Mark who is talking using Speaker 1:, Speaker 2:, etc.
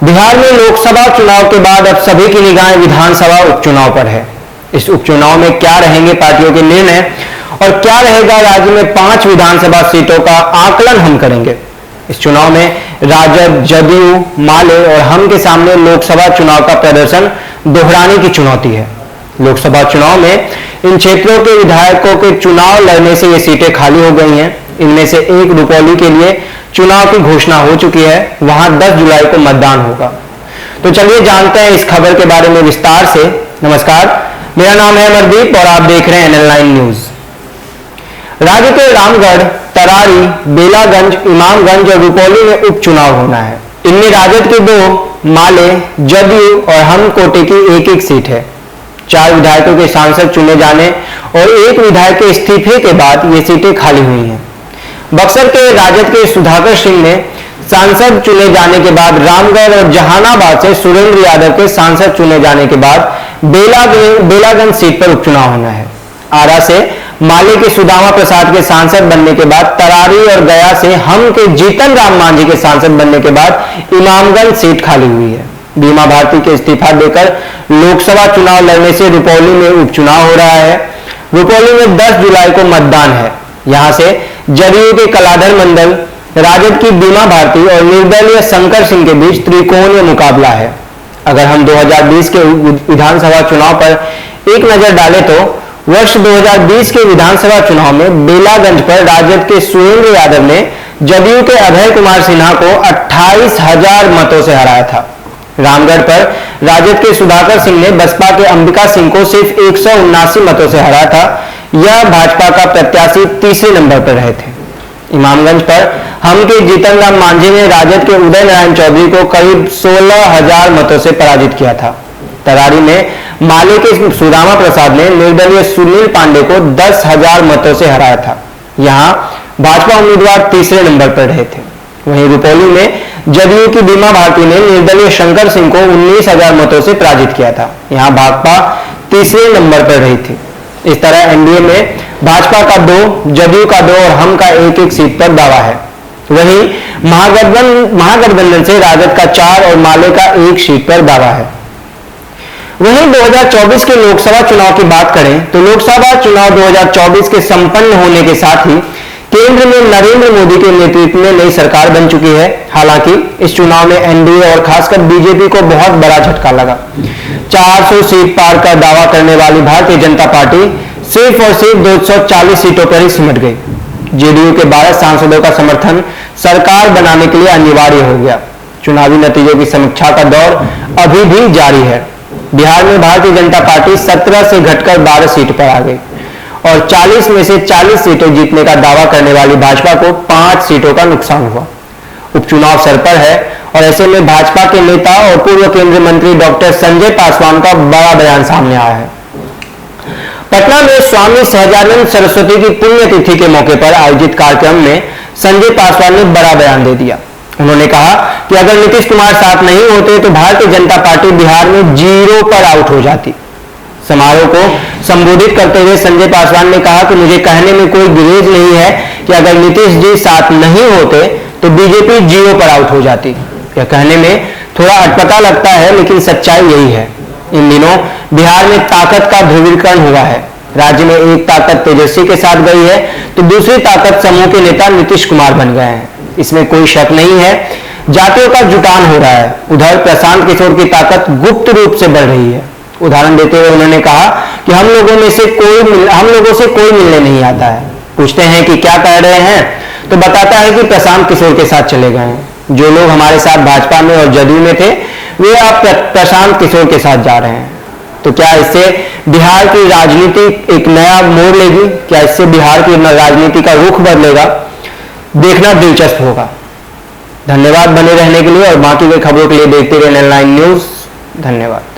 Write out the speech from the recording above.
Speaker 1: बिहार में लोकसभा चुनाव के बाद अब सभी की निगाहें विधानसभा उपचुनाव पर है। इस उपचुनाव में क्या रहेंगे पार्टियों के निर्णय और क्या रहेगा राज्य में 5 विधानसभा सीटों का आकलन हम करेंगे। इस चुनाव में राजद, जदयू, माले और हम के सामने लोकसभा चुनाव का प्रदर्शन दोहराने की चुनौती है। लोकसभा चुनाव में इन क्षेत्रों के विधायकों के चुनाव लड़ने से ये सीटें खाली हो गई हैं। इनमें से एक रुपौली के लिए चुनाव की घोषणा हो चुकी है, वहां 10 जुलाई को मतदान होगा। तो चलिए जानते हैं इस खबर के बारे में विस्तार से। नमस्कार, मेरा नाम है अमरदीप और आप देख रहे हैं NL9 न्यूज। राज्य के रामगढ़, तरारी, बेलागंज, इमामगंज और रुपौली में उपचुनाव होना है। इनमें राजद के 2, माले, जदयू और हम कोटे की एक सीट है। 4 विधायकों के सांसद चुने जाने और 1 विधायक के इस्तीफे के बाद ये सीटें खाली हुई हैं। बक्सर के राजद के सुधाकर सिंह ने सांसद चुने जाने के बाद रामगढ़ और जहानाबाद से सुरेंद्र यादव के सांसद चुने जाने के बाद बेलागंज सीट पर उपचुनाव होना है। आरा से माले के सुदामा प्रसाद के सांसद बनने के बाद तरारी और गया से हम के जीतन राम मांझी के सांसद बनने के बाद इमामगंज सीट खाली हुई है। बीमा भारती के इस्तीफा देकर लोकसभा चुनाव लड़ने से रुपौली में उपचुनाव हो रहा है। रुपौली में 10 जुलाई को मतदान है। यहां से जदयू के कलाधर मंडल, राजद की बीमा भारती और निर्दलीय शंकर सिंह के बीच त्रिकोणीय मुकाबला है। अगर हम 2020 के विधानसभा चुनाव पर एक नजर डालें तो वर्ष 2020 के विधानसभा चुनाव में बेलागंज पर राजद के सुरेंद्र यादव ने जदयू के अभय कुमार सिन्हा को 28,000 मतों से हराया था। रामगढ़ पर राजद के सुधाकर सिंह ने बसपा के अंबिका सिंह को सिर्फ 179 मतों से हराया था। यह भाजपा का प्रत्याशी तीसरे नंबर पर रहे थे। इमामगंज पर हम के जीतन राम मांझी ने राजद के उदय नारायण चौधरी को करीब 16,000 मतों से पराजित किया था। तरारी में माले के सुदामा प्रसाद ने निर्दलीय सुनील पांडे को 10,000 मतों से हराया था। यहां भाजपा उम्मीदवार तीसरे नंबर पर रहे थे। वहीं रुपौली में जदयू की बीमा भारती ने निर्दलीय शंकर सिंह को 19,000 मतों से पराजित किया था। यहां भाजपा तीसरे नंबर पर रही थी। इस तरह एनडीए में भाजपा का 2, जदयू का 2 और हम का 1 सीट पर दावा है। वहीं महागठबंधन से राजद का 4 और माले का 1 सीट पर दावा है। वहीं 2024 के लोकसभा चुनाव की बात करें तो लोकसभा चुनाव 2024 के संपन्न होने के साथ ही केंद्र में नरेंद्र मोदी के नेतृत्व में नई सरकार बन चुकी है। हालांकि इस चुनाव में एनडीए और खासकर बीजेपी को बहुत बड़ा झटका लगा। 400 सीट पार का दावा करने वाली भारतीय जनता पार्टी सिर्फ और सिर्फ 240 सीटों पर ही सिमट गई। जेडीयू के 12 सांसदों का समर्थन सरकार बनाने के लिए अनिवार्य हो गया। चुनावी नतीजों की समीक्षा का दौर अभी भी जारी है। बिहार में भारतीय जनता पार्टी 17 से घटकर 12 सीट पर आ गई और 40 में से 40 सीटें जीतने का दावा करने वाली भाजपा को 5 सीटों का नुकसान हुआ। उपचुनाव सर पर है और ऐसे में भाजपा के नेता और पूर्व केंद्रीय मंत्री डॉक्टर संजय पासवान का बड़ा बयान सामने आया है। पटना में स्वामी सहजानंद सरस्वती की पुण्यतिथि के मौके पर आयोजित कार्यक्रम में संजय पासवान ने बड़ा बयान दे दिया। उन्होंने कहा कि अगर नीतीश कुमार साथ नहीं होते तो भारतीय जनता पार्टी बिहार में 0 पर आउट हो जाती। समारोह को संबोधित करते हुए संजय पासवान ने कहा कि मुझे कहने में कोई गुरेज नहीं है कि अगर नीतीश जी साथ नहीं होते तो बीजेपी 0 पर आउट हो जाती। यह कहने में थोड़ा अटपटा लगता है, लेकिन सच्चाई यही है। इन दिनों बिहार में ताकत का ध्रुवीकरण हुआ है। राज्य में एक ताकत तेजस्वी के साथ गई है तो दूसरी ताकत समूह के नेता नीतीश कुमार बन गए हैं। इसमें कोई शक नहीं है। जातियों का जुटान हो रहा है। उधर प्रशांत किशोर की ताकत गुप्त रूप से बढ़ रही है। उदाहरण देते हुए उन्होंने कहा कि हम लोगों से कोई मिलने नहीं आता है। पूछते हैं कि क्या कह रहे हैं तो बताता है कि प्रशांत किशोर के साथ चले गए हैं। जो लोग हमारे साथ भाजपा में और जदयू में थे वे अब प्रशांत किशोर के साथ जा रहे हैं। तो क्या इससे बिहार की राजनीति एक नया मोड़ लेगी? क्या इससे बिहार की राजनीति का रुख बदलेगा? देखना दिलचस्प होगा। धन्यवाद बने रहने के लिए और बाकी की खबरों के लिए देखते रहिए NL9 न्यूज। धन्यवाद।